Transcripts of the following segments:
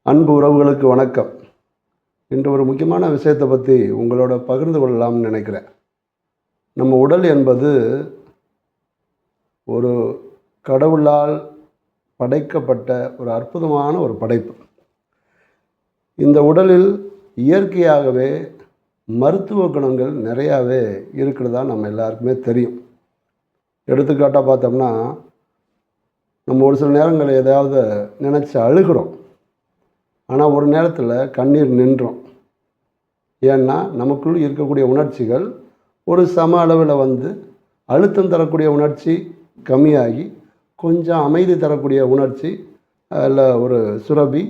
அன்பு உறவுகளுக்கு வணக்கம். இன்று ஒரு முக்கியமான விஷயத்தை பற்றி உங்களோட பகிர்ந்து கொள்ளலாம்னு நினைக்கிறேன். நம்ம உடல் என்பது ஒரு கடவுளால் படைக்கப்பட்ட ஒரு அற்புதமான ஒரு படைப்பு. இந்த உடலில் இயற்கையாகவே மருத்துவ குணங்கள் நிறையாவே இருக்கிறதா நம்ம எல்லாருக்குமே தெரியும். எடுத்துக்காட்டாக பார்த்தோம்னா, நம்ம ஒரு சில நேரங்களில் எதாவது நினச்சி அழுகிறோம். ஆனால் ஒரு நேரத்தில் கண்ணீர் நின்றோம். ஏன்னா நமக்குள் இருக்கக்கூடிய உணர்ச்சிகள் ஒரு சம அளவில் அழுத்தம் தரக்கூடிய உணர்ச்சி கம்மியாகி கொஞ்சம் அமைதி தரக்கூடிய உணர்ச்சி அதில் ஒரு சுரபி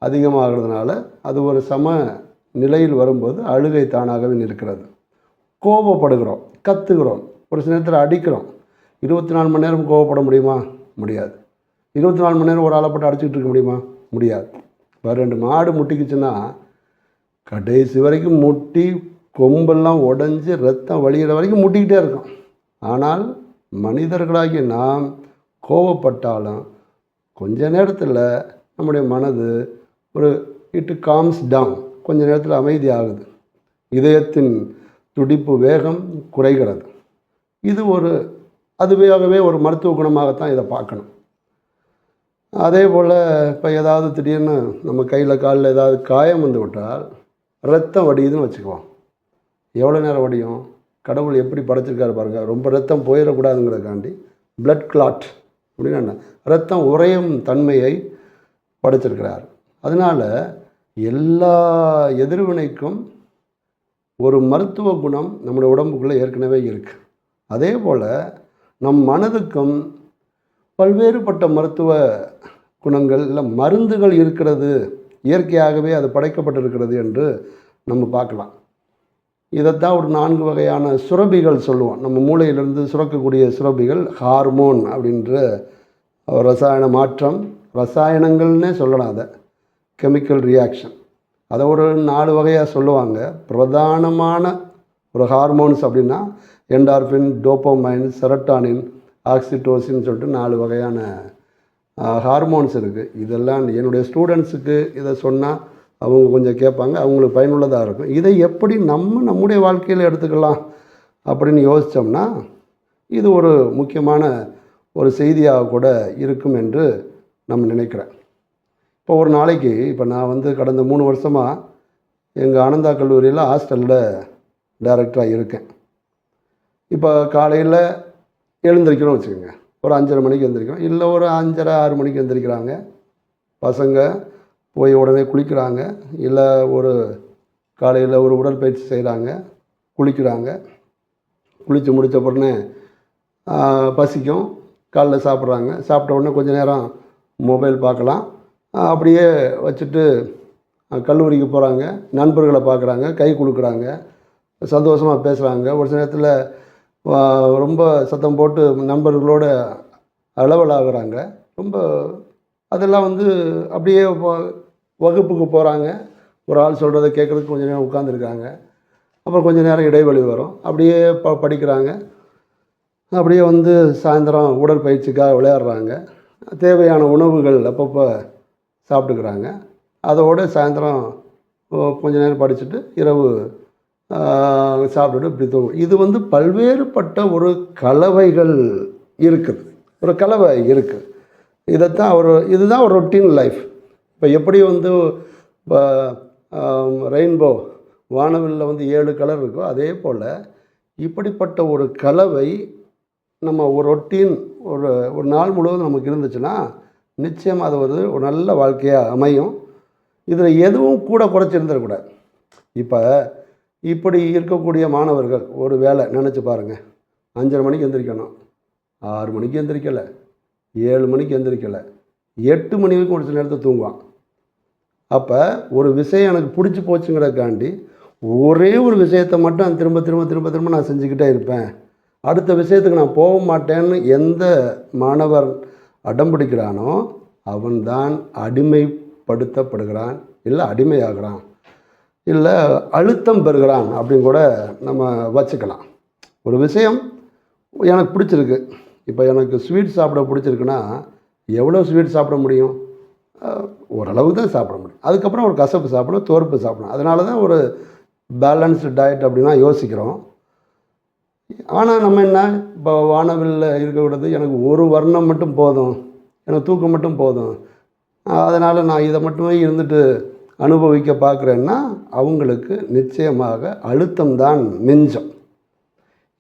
அதிகமாகிறதுனால அது ஒரு சம நிலையில் வரும்போது அழுகை தானாகவே நிற்கிறது. கோபப்படுகிறோம், கத்துகிறோம், ஒரு சில நேரத்தில் அடிக்கிறோம். 24 மணி நேரம் கோபப்பட முடியுமா? முடியாது. 24 மணி நேரம் ஒரு ஆளை போட்டு அடிச்சுக்கிட்டு இருக்க முடியுமா? முடியாது. இப்போ 2 மாடு முட்டிக்குச்சுன்னா கடைசி வரைக்கும் முட்டி கொம்பெல்லாம் உடஞ்சி ரத்தம் வழிகிற வரைக்கும் முட்டிக்கிட்டே இருக்கும். ஆனால் மனிதர்களாகி நாம் கோவப்பட்டாலும் கொஞ்ச நேரத்தில் நம்முடைய மனது இட் காம்ஸ் டவுன், கொஞ்ச நேரத்தில் அமைதி ஆகுது. இதயத்தின் துடிப்பு வேகம் குறைகிறது. இது அதுவாகவே ஒரு மருத்துவ குணமாகத்தான் இதை பார்க்கணும். அதே போல் இப்போ ஏதாவது திடீர்னு நம்ம கையில் காலில் ஏதாவது காயம் விட்டால் ரத்தம் வடியுதுன்னு வச்சுக்குவோம். எவ்வளோ நேரம் வடியும்? கடவுள் எப்படி படைச்சிருக்காரு பாருங்கள். ரொம்ப ரத்தம் போயிடக்கூடாதுங்கிறதுக்காண்டி பிளட் கிளாட் அப்படின்னு என்ன, ரத்தம் உறையும் தன்மையை படைச்சிருக்கிறார். அதனால் எல்லா எதிர்வினைக்கும் ஒரு மருத்துவ குணம் நம்முடைய உடம்புக்குள்ளே ஏற்கனவே இருக்குது. அதே போல் நம் மனதுக்கும் பல்வேறுபட்ட மருத்துவ குணங்கள் இல்லை மருந்துகள் இருக்கிறது, இயற்கையாகவே அது படைக்கப்பட்டிருக்கிறது என்று நம்ம பார்க்கலாம். இதைத்தான் ஒரு 4 வகையான சுரபிகள் சொல்லுவோம். நம்ம மூளையிலிருந்து சுரக்கக்கூடிய சுரபிகள் ஹார்மோன் அப்படின்ற ரசாயன மாற்றம், ரசாயனங்கள்னே சொல்லலாம். அதை கெமிக்கல் ரியாக்ஷன், அதை ஒரு 4 வகையாக சொல்லுவாங்க. பிரதானமான ஒரு ஹார்மோன்ஸ் அப்படின்னா என்டார்ஃபின், டோப்போமைன், செரட்டானின், ஆக்சிடோசின்னு சொல்லிட்டு 4 வகையான ஹார்மோன்ஸ் இருக்குது. இதெல்லாம் என்னுடைய ஸ்டூடெண்ட்ஸுக்கு இதை சொன்னால் அவங்க கொஞ்சம் கேட்பாங்க, அவங்களுக்கு பயனுள்ளதாக இருக்கும். இதை எப்படி நம்முடைய வாழ்க்கையில் எடுத்துக்கலாம் அப்படின்னு யோசித்தோம்னா இது ஒரு முக்கியமான ஒரு செய்தியாக கூட இருக்கும் என்று நம்ம நினைக்கிறேன். இப்போ ஒரு நாளைக்கு நான் கடந்த 3 வருஷமாக எங்கள் ஆனந்தா கல்லூரியில் ஹாஸ்டலில் டைரக்டராக இருக்கேன். இப்போ காலையில் எழுந்திரிக்கிறோம் வச்சுக்கோங்க, ஒரு 5:30 மணிக்கு எழுந்திரிக்கிறோம், இல்லை ஒரு 5:30 6 மணிக்கு எழுந்திரிக்கிறாங்க. பசங்க போய் உடனே குளிக்கிறாங்க, இல்லை ஒரு காலையில் ஒரு உடற்பயிற்சி செய்கிறாங்க, குளிக்கிறாங்க. குளித்து முடித்த உடனே பசிக்கும், காலைல சாப்பிட்றாங்க. சாப்பிட்ட உடனே கொஞ்சம் நேரம் மொபைல் பார்க்கலாம், அப்படியே வச்சுட்டு கல்லூரிக்கு போகிறாங்க, நண்பர்களை பார்க்குறாங்க, கை கொடுக்குறாங்க, சந்தோஷமாக பேசுகிறாங்க. ஒரு சில நேரத்தில் ரொம்ப சத்தம் போட்டு நண்பர்களோட அளவலாகிறாங்க. ரொம்ப அதெல்லாம் அப்படியே வகுப்புக்கு போகிறாங்க. ஒரு ஆள் சொல்கிறத கேட்குறதுக்கு கொஞ்சம் நேரம் உட்காந்துருக்காங்க. அப்புறம் கொஞ்சம் நேரம் இடைவெளி வரும், அப்படியே படிக்கிறாங்க. அப்படியே சாயந்தரம் உடற்பயிற்சிக்காக விளையாடுறாங்க. தேவையான உணவுகள் அப்பப்போ சாப்பிட்டுக்கிறாங்க. அதோடு சாயந்தரம் கொஞ்சம் நேரம் படிச்சுட்டு இரவு சாப்பிட்டுட்டு இப்படி தூங்கும். இது பல்வேறுபட்ட ஒரு கலவைகள் இருக்குது, ஒரு கலவை இருக்குது. இதைத்தான் இதுதான் ஒரு ரொட்டீன் லைஃப். இப்போ எப்படி இப்போ ரெயின்போ வானவில்லில் 7 கலர் இருக்கோ, அதே போல் இப்படிப்பட்ட ஒரு கலவை நம்ம ஒரு ரொட்டீன் ஒரு நாள் முழுவதும் நமக்கு இருந்துச்சுன்னா நிச்சயம் அது ஒரு நல்ல வாழ்க்கையாக அமையும். இதில் எதுவும் கூட குறைச்சிருந்துடக்கூடாது. இப்போ இப்படி இருக்கக்கூடிய மாணவர்கள் ஒரு வேலை நினச்சி பாருங்கள். 5:30 மணிக்கு எந்திரிக்கணும், 6 மணிக்கு எந்திரிக்கலை, 7 மணிக்கு எந்திரிக்கலை, 8 மணி வரைக்கும் ஒரு சில நேரத்தை தூங்குவான். அப்போ ஒரு விஷயம் எனக்கு பிடிச்சி போச்சுங்கிறதுக்காண்டி ஒரே ஒரு விஷயத்தை மட்டும் திரும்ப திரும்ப திரும்ப திரும்ப நான் செஞ்சுக்கிட்டே இருப்பேன், அடுத்த விஷயத்துக்கு நான் போக மாட்டேன்னு எந்த மாணவர் அடம்பிடிக்கிறானோ அவன்தான் அடிமைப்படுத்தப்படுகிறான், இல்லை அடிமையாகிறான், இல்லை அழுத்தம் பெறுகிறான் அப்படின்னு கூட நம்ம வச்சுக்கலாம். ஒரு விஷயம் எனக்கு பிடிச்சிருக்கு, இப்போ எனக்கு ஸ்வீட் சாப்பிட பிடிச்சிருக்குன்னா எவ்வளோ ஸ்வீட் சாப்பிட முடியும்? ஓரளவு தான் சாப்பிட முடியும். அதுக்கப்புறம் ஒரு கசப்பு சாப்பிடணும், துவர்ப்பு சாப்பிடணும். அதனால தான் ஒரு பேலன்ஸ்டு டயட் அப்படின்னா யோசிக்கிறோம். ஆனால் நம்ம என்ன, இப்போ வானவில்ல இருக்கக்கூடாது, எனக்கு ஒரு வர்ணம் மட்டும் போதும், எனக்கு தூக்கம் மட்டும் போதும், அதனால் நான் இதை மட்டுமே இருந்துட்டு அனுபவிக்க பார்க்குறேன்னா அவங்களுக்கு நிச்சயமாக அழுத்தம்தான் மிஞ்சம்.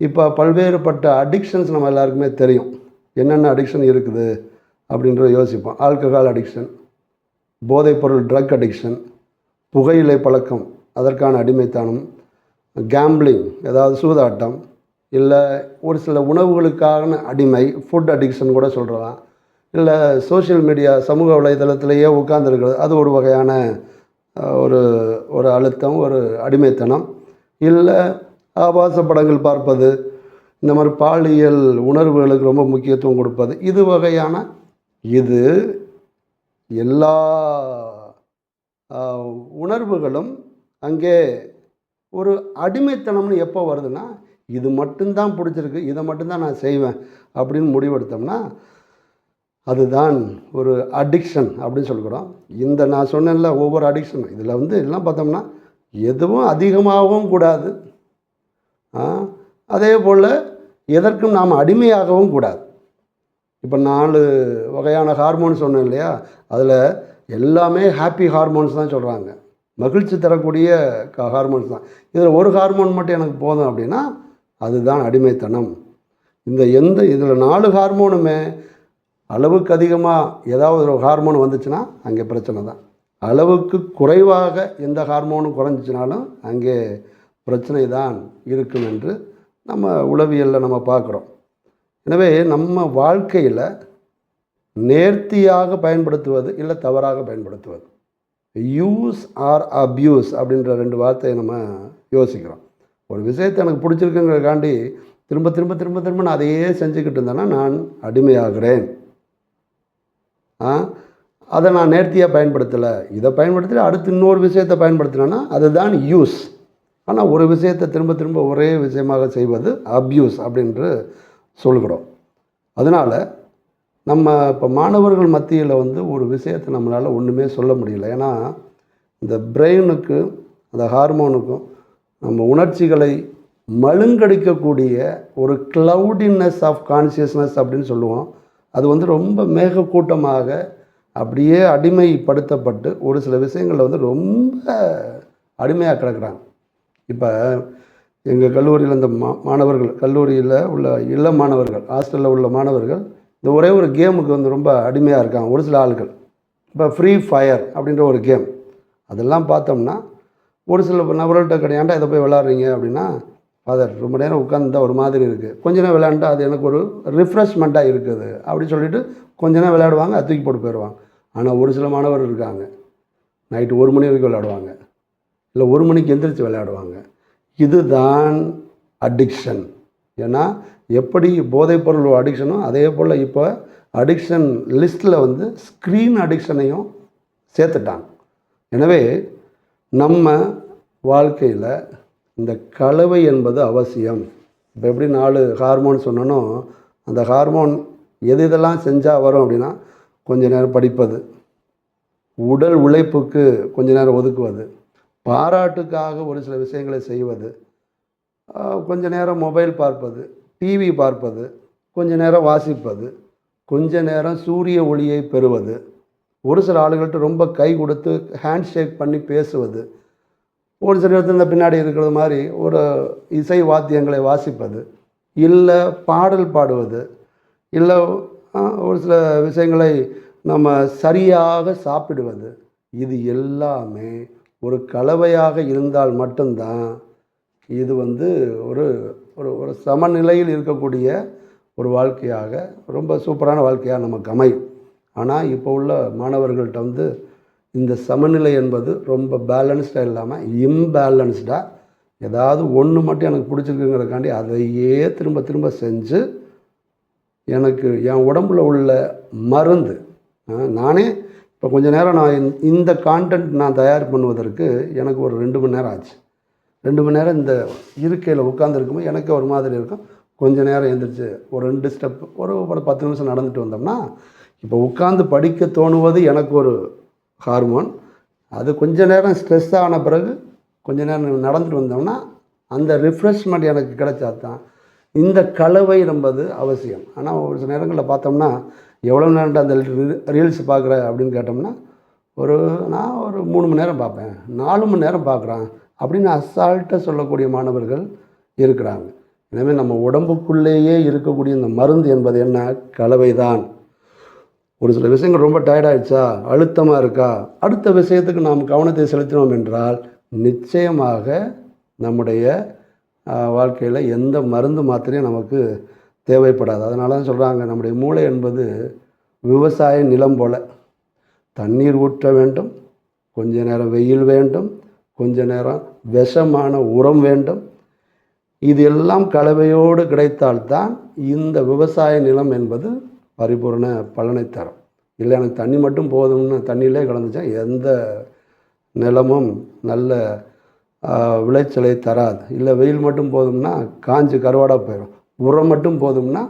இப்போ பல்வேறுபட்ட அடிக்ஷன்ஸ் நம்ம எல்லாருக்குமே தெரியும். என்னென்ன அடிக்ஷன் இருக்குது அப்படின்றத யோசிப்போம். ஆல்கஹால் அடிக்ஷன், போதைப்பொருள் ட்ரக் அடிக்ஷன், புகையிலை பழக்கம் அதற்கான அடிமைத்தனம், கேம்பிளிங் ஏதாவது சூதாட்டம், இல்லை ஒரு சில உணவுகளுக்கான அடிமை, ஃபுட் அடிக்ஷன் கூட சொல்கிறலாம். இல்லை சோஷியல் மீடியா சமூக வலைதளத்திலேயே உட்கார்ந்துருக்கிறது, அது ஒரு வகையான ஒரு ஒரு அழுத்தம், ஒரு அடிமைத்தனம். இல்லை ஆபாச படங்கள் பார்ப்பது, இந்த மாதிரி பாலியல் உணர்வுகளுக்கு ரொம்ப முக்கியத்துவம் கொடுப்பது, இது வகையான இது எல்லா உணர்வுகளும் அங்கே ஒரு அடிமைத்தனம்னு எப்போ வருதுன்னா, இது மட்டும்தான் பிடிச்சிருக்கு, இதை மட்டும்தான் நான் செய்வேன் அப்படின்னு முடிவெடுத்தோம்னா அதுதான் ஒரு அடிக்ஷன் அப்படின்னு சொல்கிறோம். இந்த நான் சொன்னேன்ல ஒவ்வொரு அடிக்ஷன், இதில் எல்லாம் பார்த்தோம்னா எதுவும் அதிகமாகவும் கூடாது, அதே போல் எதற்கும் நாம் அடிமையாகவும் கூடாது. இப்போ 4 வகையான ஹார்மோன் சொன்னேன் இல்லையா, அதில் எல்லாமே ஹாப்பி ஹார்மோன்ஸ் தான் சொல்கிறாங்க, மகிழ்ச்சி தரக்கூடிய ஹார்மோன்ஸ் தான். இதில் ஒரு ஹார்மோன் மட்டும் எனக்கு போதும் அப்படின்னா அதுதான் அடிமைத்தனம். இதில் 4 ஹார்மோனுமே அளவுக்கு அதிகமாக ஏதாவது ஒரு ஹார்மோன் வந்துச்சுன்னா அங்கே பிரச்சனை தான். அளவுக்கு குறைவாக எந்த ஹார்மோனும் குறைஞ்சிச்சினாலும் அங்கே பிரச்சனை தான் இருக்கும் என்று நம்ம உளவியலில் நம்ம பார்க்குறோம். எனவே நம்ம வாழ்க்கையில் நேர்த்தியாக பயன்படுத்துவது இல்லை தவறாக பயன்படுத்துவது, யூஸ் ஆர் அப்யூஸ் அப்படின்ற 2 வார்த்தையை நம்ம யோசிக்கிறோம். ஒரு விஷயத்தை எனக்கு பிடிச்சிருக்குங்கிறக்காண்டி திரும்ப திரும்ப திரும்ப திரும்ப நான் அதையே செஞ்சுக்கிட்டு இருந்தேன்னா நான் அடிமையாகிறேன். அதை நான் நேர்த்தியாக பயன்படுத்தலை, இதை பயன்படுத்தி அடுத்து இன்னொரு விஷயத்தை பயன்படுத்தினேன்னா அதுதான் யூஸ். ஆனால் ஒரு விஷயத்தை திரும்ப திரும்ப ஒரே விஷயமாக செய்வது அப்யூஸ் அப்படின்று சொல்கிறோம். அதனால் நம்ம இப்போ மாணவர்கள் மத்தியில் ஒரு விஷயத்தை நம்மளால் ஒன்றுமே சொல்ல முடியல. ஏன்னா இந்த பிரெயினுக்கு அந்த ஹார்மோனுக்கும் நம்ம உணர்ச்சிகளை மழுங்கடிக்கக்கூடிய ஒரு க்ளவுடினஸ் ஆஃப் கான்சியஸ்னஸ் அப்படின்னு சொல்லுவோம். அது ரொம்ப மேகக்கூட்டமாக அப்படியே அடிமைப்படுத்தப்பட்டு ஒரு சில விஷயங்களில் ரொம்ப அடிமையாக கிடக்கிறாங்க. இப்போ எங்கள் கல்லூரியில் இந்த மாணவர்கள், கல்லூரியில் உள்ள இளம் மாணவர்கள், ஹாஸ்டலில் உள்ள மாணவர்கள் இந்த ஒரே ஒரு கேமுக்கு ரொம்ப அடிமையாக இருக்காங்க ஒரு சில ஆட்கள். இப்போ ஃப்ரீ ஃபயர் அப்படின்ற ஒரு கேம், அதெல்லாம் பார்த்தோம்னா ஒரு சில நபர்கள்ட்ட கிடையாண்டா இதை போய் விளாட்றீங்க அப்படின்னா, ஃபாதர் ரொம்ப நேரம் உட்காந்துருந்தா ஒரு மாதிரி இருக்குது, கொஞ்ச நேரம் விளையாண்டா அது எனக்கு ஒரு ரிஃப்ரெஷ்மெண்ட்டாக இருக்குது அப்படின்னு சொல்லிட்டு கொஞ்ச நேரம் விளையாடுவாங்க, அது தூக்கி போட்டு போயிடுவாங்க. ஆனால் ஒரு சில மாணவர்கள் இருக்காங்க, நைட்டு 1 மணி வரைக்கும் விளையாடுவாங்க, இல்லை 1 மணிக்கு எந்திரிச்சு விளையாடுவாங்க. இதுதான் அடிக்ஷன். ஏன்னா எப்படி போதைப்பொருள் அடிக்ஷனோ அதே போல் இப்போ அடிக்ஷன் லிஸ்ட்டில் ஸ்க்ரீன் அடிக்ஷனையும் சேர்த்துட்டாங்க. எனவே நம்ம வாழ்க்கையில் இந்த கலவை என்பது அவசியம். இப்போ எப்படி 4 ஹார்மோன் சொன்னனோ, அந்த ஹார்மோன் எது இதெல்லாம் செஞ்சால் வரும் அப்படின்னா, கொஞ்ச நேரம் படிப்பது, உடல் உழைப்புக்கு கொஞ்ச நேரம் ஒதுக்குவது, பாராட்டுக்காக ஒரு சில விஷயங்களை செய்வது, கொஞ்ச நேரம் மொபைல் பார்ப்பது, டிவி பார்ப்பது, கொஞ்ச நேரம் வாசிப்பது, கொஞ்ச நேரம் சூரிய ஒளியை பெறுவது, ஒரு சில ஆளுகள்கிட்ட ரொம்ப கை கொடுத்து ஹேண்ட் ஷேக் பண்ணி பேசுவது, ஒரு சில இடத்துல இந்த பின்னாடி இருக்கிறது மாதிரி ஒரு இசை வாத்தியங்களை வாசிப்பது, இல்லை பாடல் பாடுவது, இல்லை ஒரு சில விஷயங்களை நம்ம சரியாக சாப்பிடுவது, இது எல்லாமே ஒரு கலவையாக இருந்தால் மட்டும்தான் இது ஒரு ஒரு ஒரு சமநிலையில் இருக்கக்கூடிய ஒரு வாழ்க்கையாக, ரொம்ப சூப்பரான வாழ்க்கையாக நமக்கு அமையும். ஆனால் இப்போ உள்ள மாணவர்கள்ட்ட இந்த சமநிலை என்பது ரொம்ப பேலன்ஸ்டாக இல்லாமல் இம்பேலன்ஸ்டாக, ஏதாவது ஒன்று மட்டும் எனக்கு பிடிச்சிருக்குங்கிறக்காண்டி அதையே திரும்ப திரும்ப செஞ்சு எனக்கு என் உடம்பில் உள்ள மருந்து, நானே இப்போ கொஞ்சம் நேரம் நான் இந்த கான்டென்ட் நான் தயார் பண்ணுவதற்கு எனக்கு ஒரு 2 மணி நேரம் ஆச்சு. 2 மணி நேரம் இந்த இருக்கையில் உட்காந்துருக்கும்போது எனக்கு ஒரு மாதிரி இருக்கும். கொஞ்சம் நேரம் எழுந்திரிச்சு ஒரு 2 ஸ்டெப் ஒரு 10 நிமிஷம் நடந்துட்டு வந்தோம்னா இப்போ உட்காந்து படிக்க தோணுவது எனக்கு ஒரு ஹார்மோன். அது கொஞ்ச நேரம் ஸ்ட்ரெஸ் ஆன பிறகு கொஞ்ச நேரம் நடந்துட்டு வந்தோம்னா அந்த ரிஃப்ரெஷ்மெண்ட் எனக்கு கிடைச்சா தான் இந்த கலவை என்பது அவசியம். ஆனால் ஒரு சில நேரங்களில் பார்த்தோம்னா எவ்வளோ நேரம் அந்த ரீல்ஸ் பார்க்குற அப்படின்னு கேட்டோம்னா நான் ஒரு 3 மணி நேரம் பார்ப்பேன், 4 மணி நேரம் பார்க்குறேன் அப்படின்னு அசால்ட்டாக சொல்லக்கூடிய மாணவர்கள் இருக்கிறாங்க. எனவே நம்ம உடம்புக்குள்ளேயே இருக்கக்கூடிய இந்த மருந்து என்பது என்ன? கலவை தான். ஒரு சில விஷயங்கள் ரொம்ப டயர்டாகிடுச்சா, அழுத்தமாக இருக்கா, அடுத்த விஷயத்துக்கு நாம் கவனத்தை செலுத்தினோம் என்றால் நிச்சயமாக நம்முடைய வாழ்க்கையில் எந்த மருந்து மாத்திரையும் நமக்கு தேவைப்படாது. அதனால தான் சொல்கிறாங்க, நம்முடைய மூளை என்பது விவசாய நிலம் போல். தண்ணீர் ஊற்ற வேண்டும், கொஞ்ச நேரம் வெயில் வேண்டும், கொஞ்ச நேரம் விஷமான உரம் வேண்டும். இது எல்லாம் கலவையோடு கிடைத்தால்தான் இந்த விவசாய நிலம் என்பது பரிபூர்ண பலனை தரும். இல்லை எனக்கு தண்ணி மட்டும் போதும்னு தண்ணியிலே கலந்துச்சா எந்த நிலமும் நல்ல விளைச்சலை தராது. இல்லை வெயில் மட்டும் போதும்னா காஞ்சு கருவாடாக போயிடும். உரம் மட்டும் போதும்னா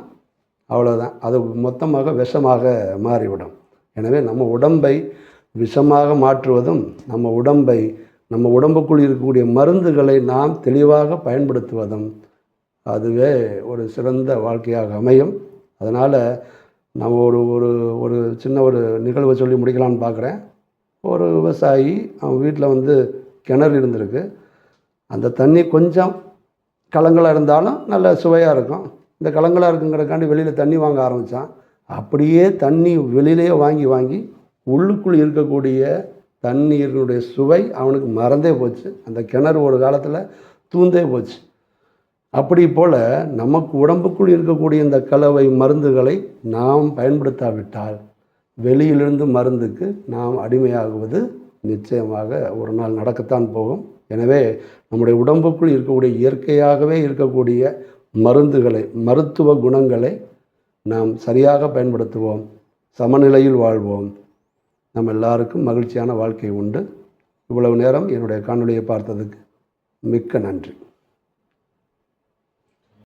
அவ்வளோதான், அது மொத்தமாக விஷமாக மாறிவிடும். எனவே நம்ம உடம்பை விஷமாக மாற்றுவதும் நம்ம உடம்புக்குள் இருக்கக்கூடிய மருந்துகளை நாம் தெளிவாக பயன்படுத்துவதும் அதுவே ஒரு சிறந்த வாழ்க்கையாக அமையும். அதனால் நம்ம ஒரு சின்ன ஒரு நிகழ்வை சொல்லி முடிக்கலான்னு பார்க்குறேன். ஒரு விவசாயி அவன் வீட்டில் கிணறு இருந்திருக்கு. அந்த தண்ணி கொஞ்சம் கலங்களாக இருந்தாலும் நல்ல சுவையாக இருக்கும். இந்த கலங்களாக இருக்குங்கிறக்காண்டி வெளியில் தண்ணி வாங்க ஆரம்பித்தான். அப்படியே தண்ணி வெளியிலேயே வாங்கி உள்ளுக்குள் இருக்கக்கூடிய தண்ணீரினுடைய சுவை அவனுக்கு மறந்தே போச்சு. அந்த கிணறு ஒரு காலத்தில் தூந்தே போச்சு. அப்படி போல் நமக்கு உடம்புக்குள் இருக்கக்கூடிய இந்த கலவை மருந்துகளை நாம் பயன்படுத்தாவிட்டால் வெளியிலிருந்து மருந்துக்கு நாம் அடிமையாகுவது நிச்சயமாக ஒரு நாள் நடக்கத்தான் போகும். எனவே நம்முடைய உடம்புக்குள் இருக்கக்கூடிய இயற்கையாகவே இருக்கக்கூடிய மருந்துகளை, மருத்துவ குணங்களை நாம் சரியாக பயன்படுத்துவோம், சமநிலையில் வாழ்வோம். நம்ம எல்லாருக்கும் மகிழ்ச்சியான வாழ்க்கை உண்டு. இவ்வளவு நேரம் என்னுடைய காணொளியை பார்த்ததுக்கு மிக்க நன்றி.